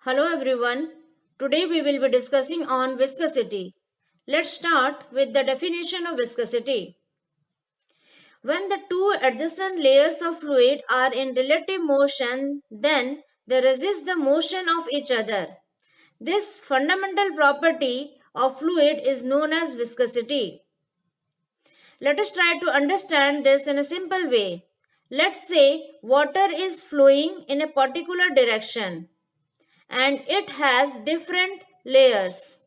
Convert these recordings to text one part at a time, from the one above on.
Hello everyone. Today we will be discussing on viscosity. Let's start with the definition of viscosity. When the two adjacent layers of fluid are in relative motion, then they resist the motion of each other. This fundamental property of fluid is known as viscosity. Let us try to understand this in a simple way. Let's say water is flowing in a particular direction and it has different layers.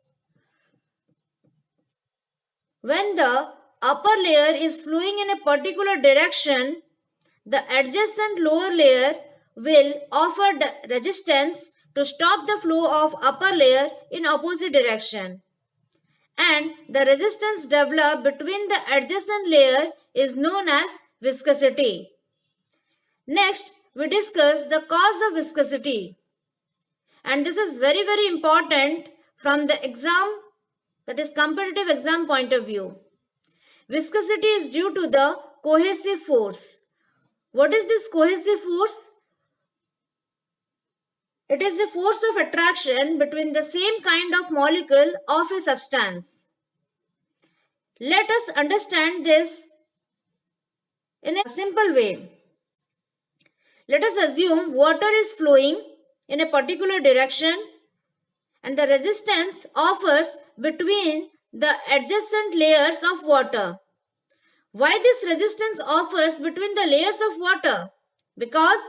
When the upper layer is flowing in a particular direction, the adjacent lower layer will offer resistance to stop the flow of upper layer in opposite direction. And the resistance developed between the adjacent layer is known as viscosity. Next, we discuss the cause of viscosity. And this is very important from the exam, that is competitive exam point of view. Viscosity is due to the cohesive force. What is this cohesive force? It is the force of attraction between the same kind of molecule of a substance. Let us understand this in a simple way. Let us assume water is flowing in a particular direction and the resistance offers between the adjacent layers of water. Why this resistance offers between the layers of water? Because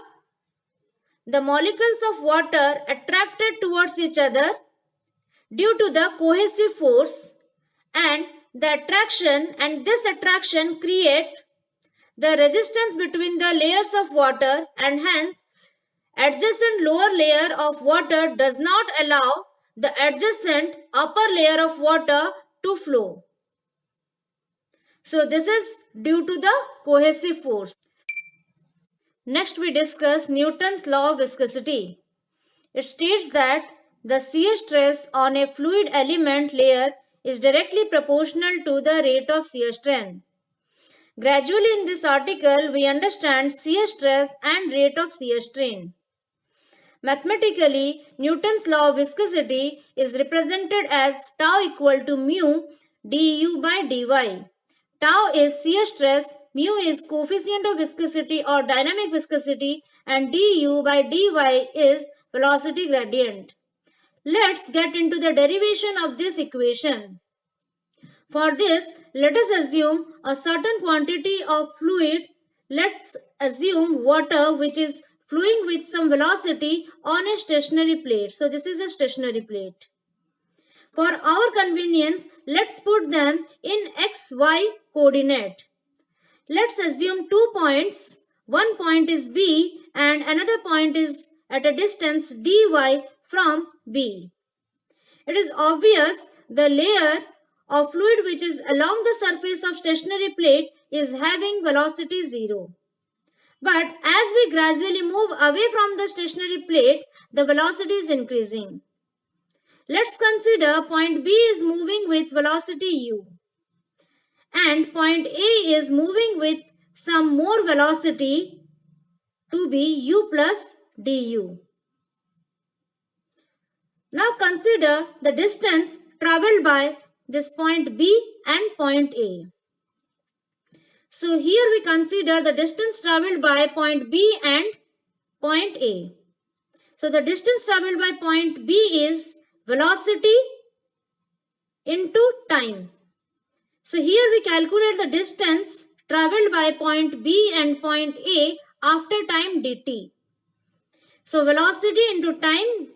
the molecules of water attracted towards each other due to the cohesive force, and the attraction and this attraction create the resistance between the layers of water, and hence adjacent lower layer of water does not allow the adjacent upper layer of water to flow. So this is due to the cohesive force. Next we discuss Newton's law of viscosity. It states that the shear stress on a fluid element layer is directly proportional to the rate of shear strain. Gradually in this article we understand shear stress and rate of shear strain. Mathematically, Newton's law of viscosity is represented as tau equal to mu du by dy. Tau is shear stress, mu is coefficient of viscosity or dynamic viscosity, and du by dy is velocity gradient. Let's get into the derivation of this equation. For this, let us assume a certain quantity of fluid. Let's assume water which is flowing with some velocity on a stationary plate. So this is a stationary plate. For our convenience, let's put them in xy coordinate. Let's assume 2 points. One point is B and another point is at a distance dy from B. It is obvious the layer of fluid which is along the surface of stationary plate is having velocity 0. But as we gradually move away from the stationary plate, the velocity is increasing. Let's consider point B is moving with velocity u and point A is moving with some more velocity to be u plus du. Now consider the distance traveled by this point B and point A. So here we consider the distance traveled by point B and point A. So the distance traveled by point B is velocity into time. So here we calculate the distance traveled by point B and point A after time dt. So velocity into time,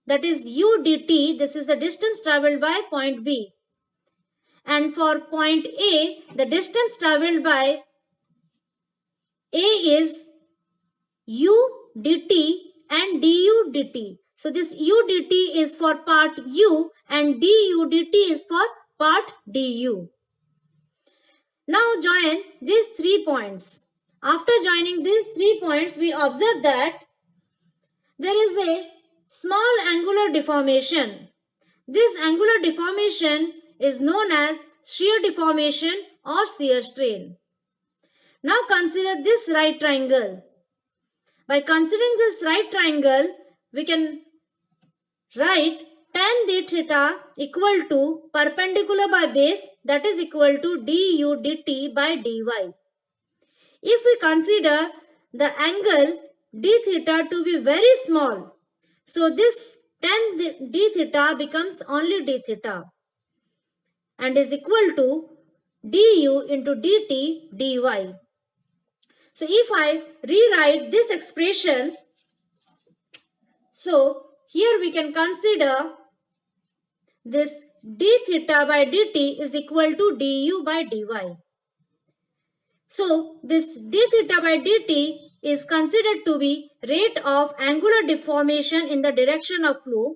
that is u dt, this is the distance traveled by point B. And for point A, the distance traveled by A is u dt and du dt. So this u dt is for part u and du dt is for part du. Now join these 3 points. After joining these 3 points, we observe that there is a small angular deformation. This angular deformation is known as shear deformation or shear strain. Now consider this right triangle. By considering this right triangle, we can Write tan d theta equal to perpendicular by base, that is equal to du dt by dy. If we consider the angle d theta to be very small, so this tan d theta becomes only d theta and is equal to du into dt dy. So if I rewrite this expression, so here we can consider this d theta by dt is equal to du by dy. So this d theta by dt is considered to be rate of angular deformation in the direction of flow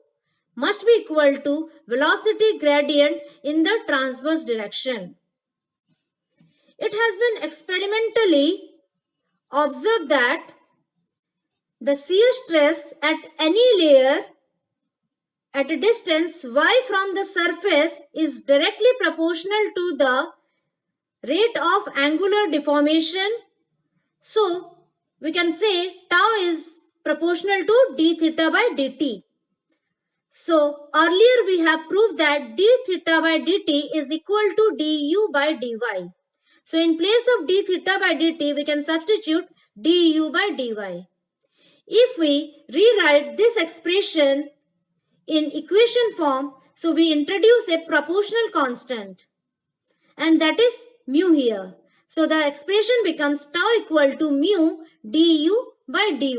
must be equal to velocity gradient in the transverse direction. It has been experimentally observed that the shear stress at any layer at a distance y from the surface is directly proportional to the rate of angular deformation. So we can say tau is proportional to d theta by dt. So earlier we have proved that d theta by dt is equal to du by dy. So in place of d theta by dt, we can substitute du by dy. If we rewrite this expression in equation form, so we introduce a proportional constant, and that is mu here. So the expression becomes tau equal to mu du by dy.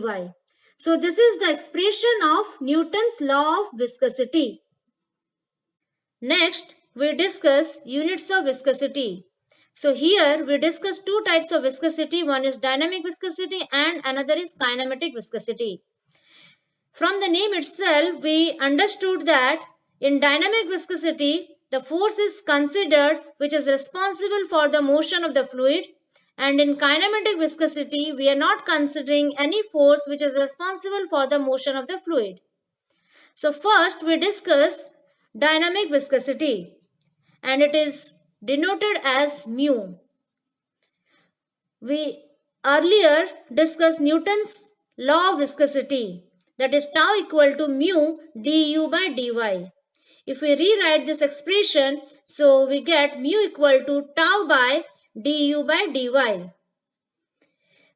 So this is the expression of Newton's law of viscosity. Next, we discuss units of viscosity. So here we discuss two types of viscosity. One is dynamic viscosity and another is kinematic viscosity. From the name itself, we understood that in dynamic viscosity, the force is considered which is responsible for the motion of the fluid, and in kinematic viscosity, we are not considering any force which is responsible for the motion of the fluid. So first we discuss dynamic viscosity, and it is denoted as mu. We earlier discussed Newton's law of viscosity, that is tau equal to mu du by dy. If we rewrite this expression, so we get mu equal to tau by du by dy.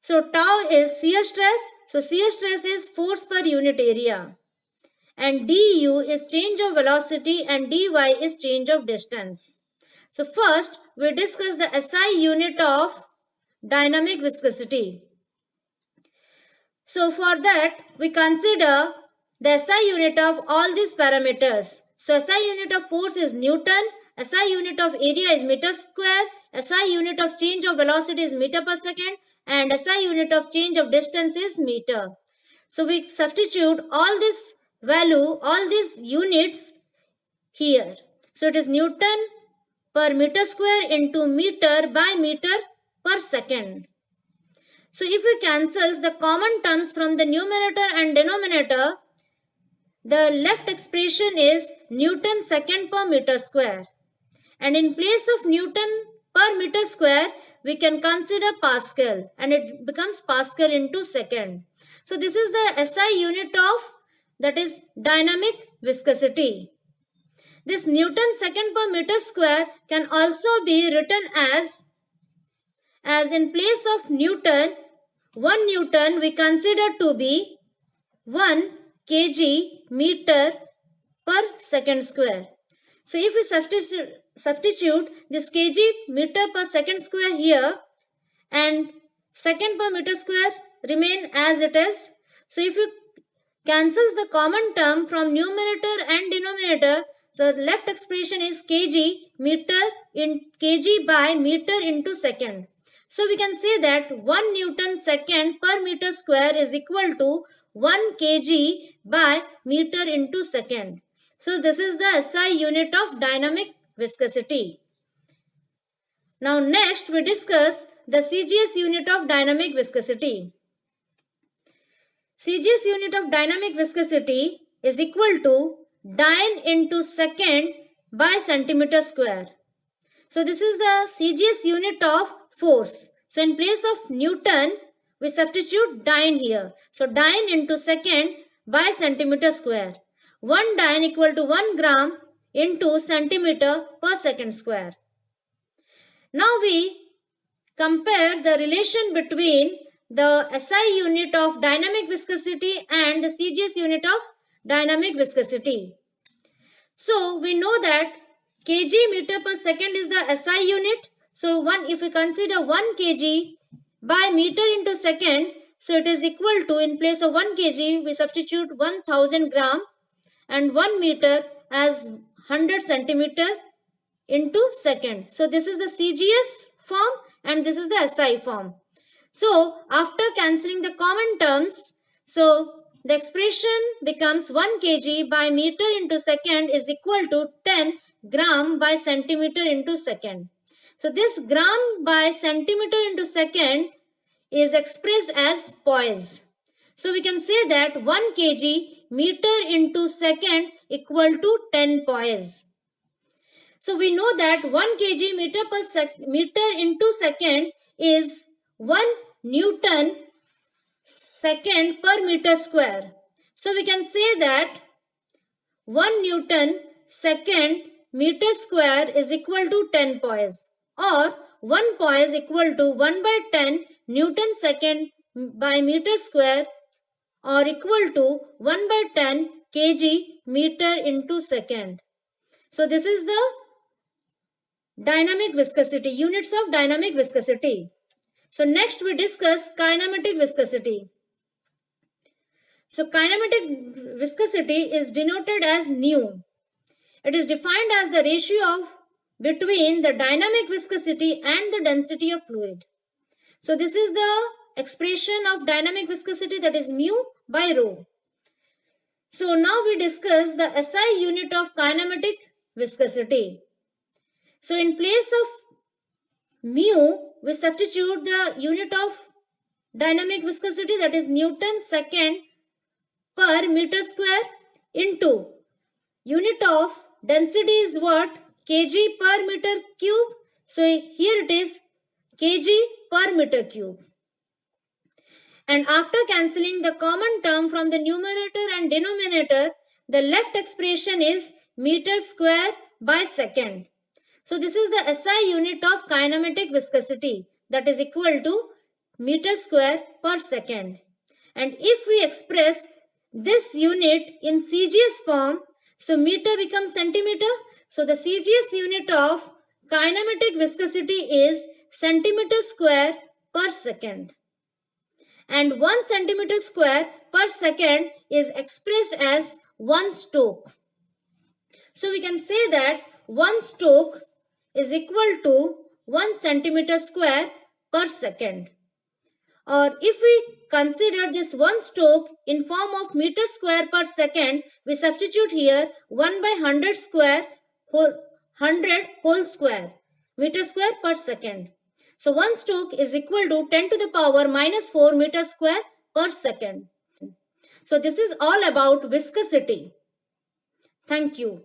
So tau is shear stress. So shear stress is force per unit area. And du is change of velocity and dy is change of distance. So first we discuss the SI unit of dynamic viscosity. So for that we consider the SI unit of all these parameters. So SI unit of force is Newton, SI unit of area is meter square, SI unit of change of velocity is meter per second, and SI unit of change of distance is meter. So we substitute all this value, all these units here. So it is Newton per meter square into meter by meter per second. So if we cancels the common terms from the numerator and denominator, the left expression is Newton second per meter square. And in place of Newton per meter square, we can consider Pascal, and it becomes Pascal into second. So this is the SI unit of, that is dynamic viscosity. This Newton second per meter square can also be written as in place of Newton, 1 Newton we consider to be 1 kg meter per second square. So if we substitute this kg meter per second square here, and second per meter square remain as it is. So if you cancels the common term from numerator and denominator, the left expression is kg meter in kg by meter into second. So we can say that 1 Newton second per meter square is equal to 1 kg by meter into second. So this is the SI unit of dynamic viscosity. Now next we discuss the C.G.S. unit of dynamic viscosity. C.G.S. unit of dynamic viscosity is equal to dyne into second by centimeter square. So this is the C.G.S. unit of force. So in place of Newton, we substitute dyne here. So dyne into second by centimeter square. 1 dyne equal to 1 gram into centimeter per second square. Now we compare the relation between the SI unit of dynamic viscosity and the C.G.S unit of dynamic viscosity. So we know that kg meter per second is the SI unit. So if we consider 1 kg by meter into second, so it is equal to, in place of 1 kg, we substitute 1000 gram and 1 meter as 100 centimeter into second. So this is the C.G.S form and this is the SI form. So after cancelling the common terms, so the expression becomes 1 kg by meter into second is equal to 10 gram by centimeter into second. So this gram by centimeter into second is expressed as poise. So we can say that 1 kg meter into second equal to 10 poise. So we know that 1 kg meter into second is 1 Newton second per meter square. So we can say that 1 Newton second meter square is equal to 10 poise, or 1 poise equal to 1 by 10 Newton second by meter square, or equal to 1 by 10 kg meter into second. So this is the dynamic viscosity, units of dynamic viscosity. So next we discuss kinematic viscosity. So kinematic viscosity is denoted as nu. It is defined as the ratio between the dynamic viscosity and the density of fluid. So this is the expression of dynamic viscosity, that is mu by rho. So now we discuss the SI unit of kinematic viscosity. So in place of mu, we substitute the unit of dynamic viscosity, that is Newton second per meter square, into unit of density is what? Kg per meter cube. So here it is kg per meter cube. And after cancelling the common term from the numerator and denominator, the left expression is meter square by second. So this is the SI unit of kinematic viscosity, that is equal to meter square per second. And if we express this unit in C.G.S form, so meter becomes centimeter. So the C.G.S unit of kinematic viscosity is centimeter square per second. And 1 centimeter square per second is expressed as 1 stoke. So we can say that 1 stoke is equal to 1 centimeter square per second. Or if we consider this 1 stoke in form of meter square per second, we substitute here 1 by 100 square whole 100 whole square meter square per second. So 1 stoke is equal to 10 to the power minus 4 meter square per second. So this is all about viscosity. Thank you.